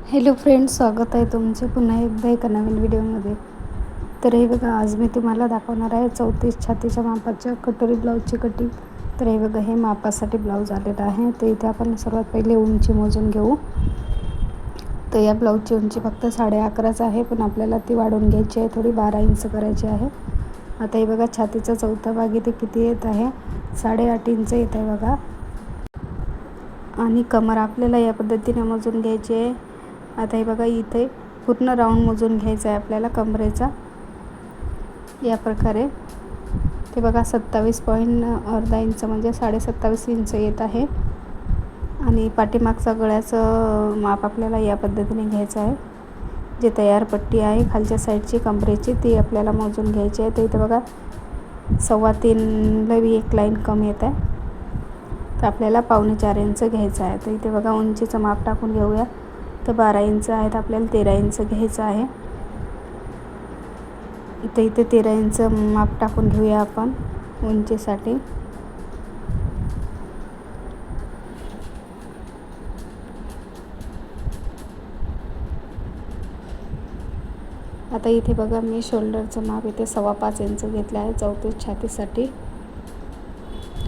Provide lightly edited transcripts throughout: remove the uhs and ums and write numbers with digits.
Hello friends, स्वागत आहे तुमचे पुन्हा एकदा एका नवीन व्हिडिओमध्ये. तर हे बघा, आज मी तुम्हाला दाखवणार आहे 34 छातीच्या मापाच्या कटोरी ब्लाऊजची कटिंग. तर हे बघा, हे मापासाठी ब्लाऊज आलेला आहे. तर इथे आपण सर्वात पहिले उंची मोजून घेऊ. तर या ब्लाऊजची उंची फक्त 11.5 आहे, पण आपल्याला ती वाढवून घ्यायची आहे, थोडी 12 इंच करायची आहे. आता हे बघा, छातीचा चौथा भाग इथे किती येत आहे, 8.5 इंच येत आहे बघा. आणि कमर आपल्याला या पद्धतीने मोजून घ्यायची आहे. आता हे बघा, इथे पूर्ण राऊंड मोजून घ्यायचा आहे आपल्याला कमरेचा, या प्रकारे. ते बघा, 27.अर्धा इंच म्हणजे 27.5 इंच येत आहे. आणि पाठीमागचा गळ्याचं माप आपल्याला या पद्धतीने घ्यायचं आहे. जे तयार पट्टी आहे खालच्या साईडची कमरेची, ती आपल्याला मोजून घ्यायची आहे. तर इथे बघा, 3.25ला एक लाईन कमी येत आहे, तर आपल्याला 4.25 इंच घ्यायचं आहे. तर इथे बघा, उंचीचं माप टाकून घेऊया. तर 12 इंच आहेत, आपल्याला 13 इंच घ्यायचं आहे. तर इथे 13 इंच माप टाकून घेऊया आपण उंचीसाठी. आता इथे बघा, मी शोल्डरचं माप इथे 5.25 इंच घेतलं आहे 34 छातीसाठी,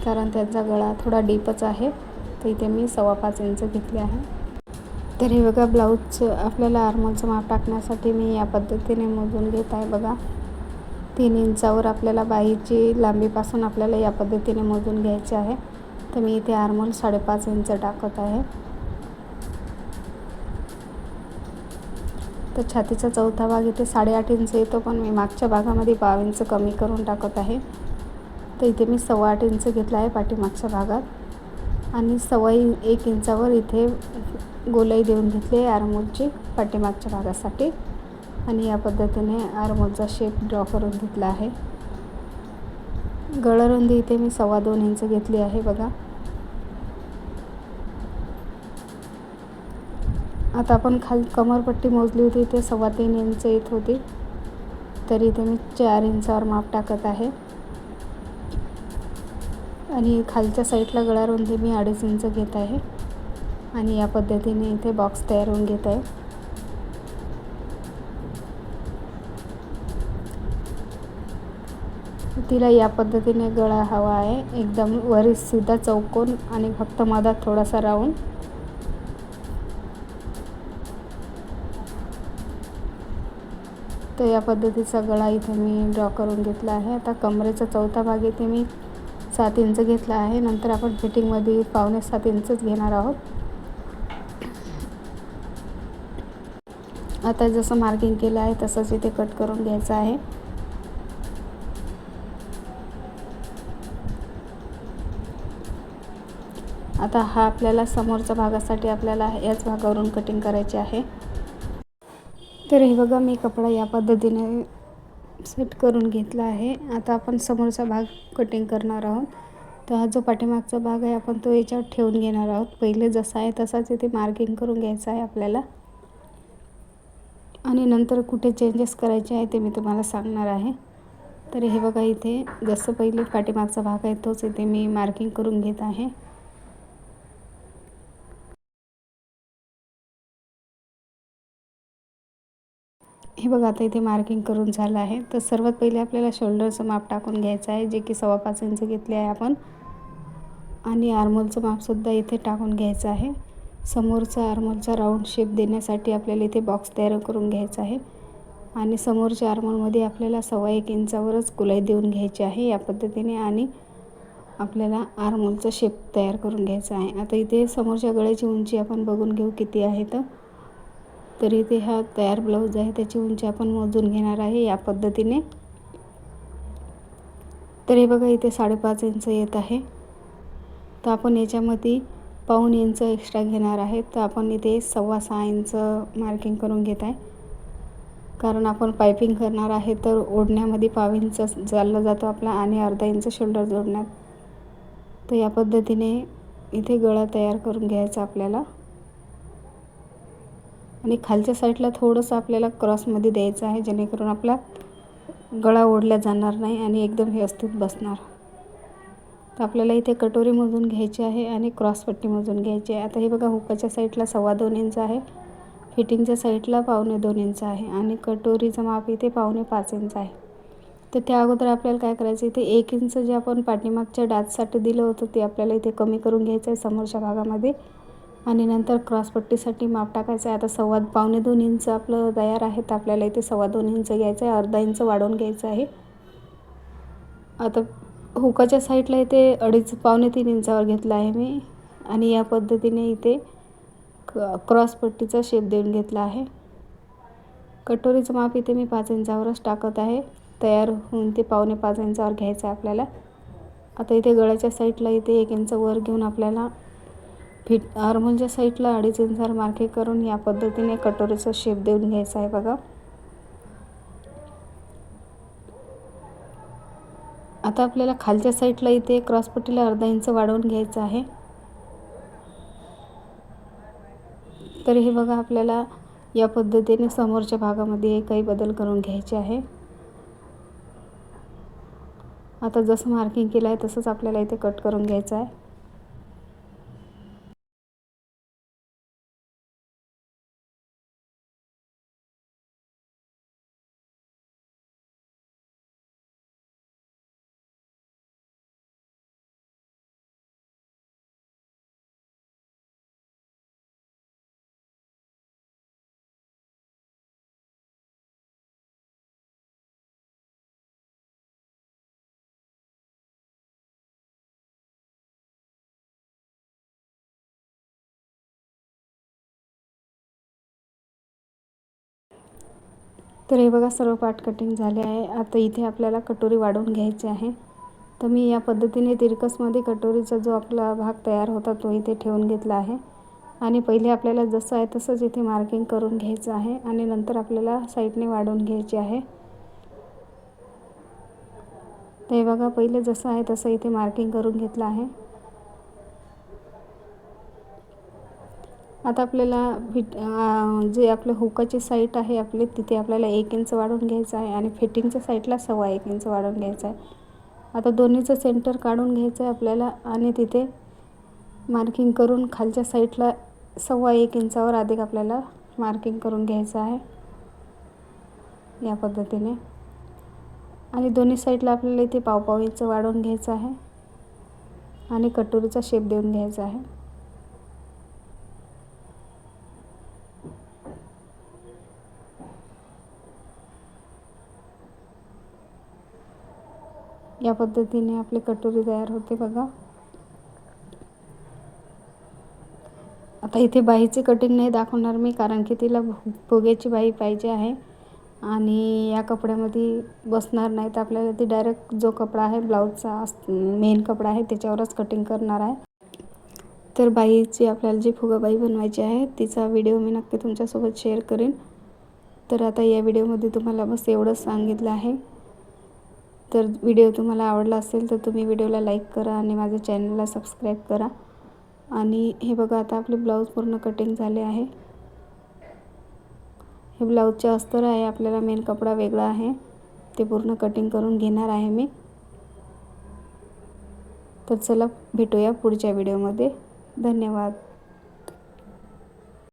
कारण त्यांचा गळा थोडा डीपच आहे. तर इथे मी 5.25 इंच घेतले आहे. तर हे बघा, ब्लाऊजचं आपल्याला आर्मोलचं माप टाकण्यासाठी मी या पद्धतीने मोजून घेत आहे बघा. 3 इंचावर आपल्याला बाहीची लांबीपासून आपल्याला या पद्धतीने मोजून घ्यायचे आहे. तर मी इथे आर्मोल 5.5 इंच टाकत आहे. तर छातीचा चौथा भाग इथे 8.5 इंच येतो, पण मी मागच्या भागामध्ये 5 इंच कमी करून टाकत आहे. तर इथे मी 8.25 इंच घेतला आहे पाठीमागच्या भागात, आणि 1.25 इंचावर इथे गोलाई देऊन घेतली आहे आर्मोलची पाठीमागच्या भागासाठी. आणि या पद्धतीने आर्मोलचा शेप ड्रॉ करून घेतला आहे. गळारुंदी इथे मी 2.25 इंच घेतली आहे बघा. आता आपण कमरपट्टी मोजली होती, ते 3.25 इंच येत होती, तरी इथे मी 4 इंचावर माप टाकत आहे. आणि खालच्या साईडला गळारुंदी मी 2.5 इंच घेत आहे. आणि या पद्धतीने इथे बॉक्स तयार होऊन घेत आहे. तिला या पद्धतीने गळा हवा आहे, एकदम वरी सीधा चौकोन आणि फक्त मधात थोडासा राऊंड. तर या पद्धतीचा गळा इथे मी ड्रॉ करून घेतला आहे. आता कमरेचा चौथा भाग इथे मी 7 इंच घेतला आहे. नंतर आपण फिटिंगमध्ये 7.25 इंचच घेणार आहोत. आता जसं मार्किंग केलं आहे तसंच इथे कट करून घ्यायचं आहे. आता हा आपल्याला समोरच्या भागासाठी आपल्याला याच भागावरून कटिंग करायची आहे. तर हे बघा, मी कपडा या पद्धतीने सेट करून घेतला आहे. आता आपण समोरचा भाग कटिंग करणार आहोत. तर हा जो पाठीमागचा भाग आहे, आपण तो याच्यावर ठेवून घेणार आहोत. पहिले जसा आहे तसाच इथे मार्किंग करून घ्यायचं आहे आपल्याला. आणि नंतर कुठे चेंजेस करायचे आहे ते मी तुम्हाला सांगणार आहे. तर हे बघा, इथे जसं पहिले पाठीमागचा भाग आहे तोच इथे मी मार्किंग करून घेत आहे. हे बघा, आता इथे मार्किंग करून झालं आहे. तर सर्वात पहिले आपल्याला शोल्डरचं माप टाकून घ्यायचं आहे, जे की 5.25 इंच घेतले आहे आपण. आणि आर्मोलचं मापसुद्धा इथे टाकून घ्यायचं आहे. समोरचा आर्मोलचा राऊंड शेप देण्यासाठी आपल्याला इथे बॉक्स तयार करून घ्यायचा आहे. आणि समोरच्या आर्मोलमध्ये आपल्याला 1.25 इंचावरच गोलाई देऊन घ्यायची आहे या पद्धतीने. आणि आपल्याला आर्मोलचा शेप तयार करून घ्यायचा आहे. आता इथे समोरच्या गळ्याची उंची आपण बघून घेऊ किती आहे. तर इथे हा तयार ब्लाऊज आहे, त्याची उंची आपण मोजून घेणार आहे या पद्धतीने. तर हे बघा, इथे 5.5 इंच येत आहे. तर आपण याच्यामध्ये 1.25 इंच एक्स्ट्रा घेणार आहे. तर आपण इथे 6.25 इंच मार्किंग करून घेत आहे, कारण आपण पायपिंग करणार आहे. तर ओढण्यामध्ये 1.25 इंच चालला जातो आपला, आणि अर्धा इंच शोल्डर जोडण्यात. तर या पद्धतीने इथे गळा तयार करून घ्यायचा आपल्याला. आणि खालच्या साईडला थोडंसं आपल्याला क्रॉसमध्ये द्यायचं आहे, जेणेकरून आपला गळा ओढला जाणार नाही आणि एकदम व्यवस्थित बसणार. तर आपल्याला इथे कटोरी मोजून घ्यायची आहे आणि क्रॉसपट्टी मोजून घ्यायची आहे. आता हे बघा, हुकाच्या साईडला 2.25 इंच आहे, फिटिंगच्या साईडला 2.25 इंच आहे आणि कटोरीचं माप इथे 4.25 इंच आहे. तर त्या अगोदर आपल्याला काय करायचं, इथे 1 इंच जे आपण पाठीमागच्या डाचसाठी दिलं होतं ते आपल्याला इथे कमी करून घ्यायचं आहे समोरच्या भागामध्ये आणि नंतर क्रॉसपट्टीसाठी माप टाकायचं आहे. आता 2.25 इंच आपलं तयार आहे, तर आपल्याला इथे 2.25 इंच घ्यायचं आहे, अर्धा इंच वाढवून घ्यायचं आहे. आता हुकाच्या साईडला इथे 2.5-3 इंचावर घेतला आहे मी आणि या पद्धतीने इथे क्रॉसपट्टीचा शेप देऊन घेतला आहे. कटोरीचं माप इथे मी 5 इंचावरच टाकत आहे. तयार होऊन ते 4.25 इंचावर घ्यायचं आहे आपल्याला. आता इथे गळ्याच्या साईडला इथे 1 इंच वर घेऊन आपल्याला आर्मोलच्या साईडला 2.5 इंचावर मार्किंग करून या पद्धतीने कटोरीचा शेप देऊन घ्यायचा आहे बघा. आता आपल्याला खालच्या साईडला इथे क्रॉसपट्टीला अर्धा इंच वाढवून घ्यायचं आहे. तर हे बघा, आपल्याला या पद्धतीने समोरच्या भागामध्ये काही बदल करून घ्यायचे आहे. आता जसं मार्किंग केलं आहे तसंच आपल्याला इथे कट करून घ्यायचं आहे. तर हे बघा, सर्व पार्ट कटिंग झाले आहे. आता इथे आपल्याला कटोरी वाढवून घ्यायची आहे. तर मी या पद्धतीने तिरकसमध्ये कटोरीचा जो आपला भाग तयार होता तो इथे ठेवून घेतला आहे आणि पहिले आपल्याला जसं आहे तसंच इथे मार्किंग करून घ्यायचं आहे आणि नंतर आपल्याला साईडने वाढवून घ्यायची आहे. तर हे बघा, पहिले जसं आहे तसं इथे मार्किंग करून घेतलं आहे. आता आपल्याला जे आपलं हुकाची साईड आहे आपली, तिथे आपल्याला 1 इंच वाढवून घ्यायचं आहे आणि फिटिंगच्या साईडला 1.25 इंच वाढवून घ्यायचं आहे. आता दोन्हीचं सेंटर काढून घ्यायचं आहे आपल्याला आणि तिथे मार्किंग करून खालच्या साईडला 1.25 इंचावर अधिक आपल्याला मार्किंग करून घ्यायचं आहे या पद्धतीने. आणि दोन्ही साईडला आपल्याला इथे 1.25 इंच वाढवून घ्यायचं आहे आणि कटोरीचा शेप देऊन घ्यायचा आहे. या पद्धतीने आपली कटोरी तयार होते बघा. आता इथे बाहीची कटिंग नाही दाखवणार मी, कारण की तिला फुग्याची बाही पाहिजे आहे आणि या कपड्यामध्ये बसणार नाही. तर आपल्याला ती डायरेक्ट जो कपडा आहे ब्लाऊजचा मेन कपडा आहे त्याच्यावरच कटिंग करणार आहे. तर बाहीची आपल्याला जी फुगाबाई बनवायची आहे तिचा व्हिडिओ मी नक्की तुमच्यासोबत शेअर करेन. तर आता या व्हिडिओमध्ये तुम्हाला बस एवढंच सांगितलं आहे. तर व्हिडिओ तुम्हाला आवडला असेल तर तुम्ही व्हिडिओला लाईक करा आणि माझ्या चॅनलला सबस्क्राईब करा. आणि हे बघा, आता आपले ब्लाऊज पूर्ण कटिंग झाले आहे. हे ब्लाऊजचे अस्तर आहे, आपल्याला मेन कपडा वेगळा आहे, ते पूर्ण कटिंग करून घेणार आहे मी. तर चला भेटूया पुढच्या व्हिडिओमध्ये. धन्यवाद.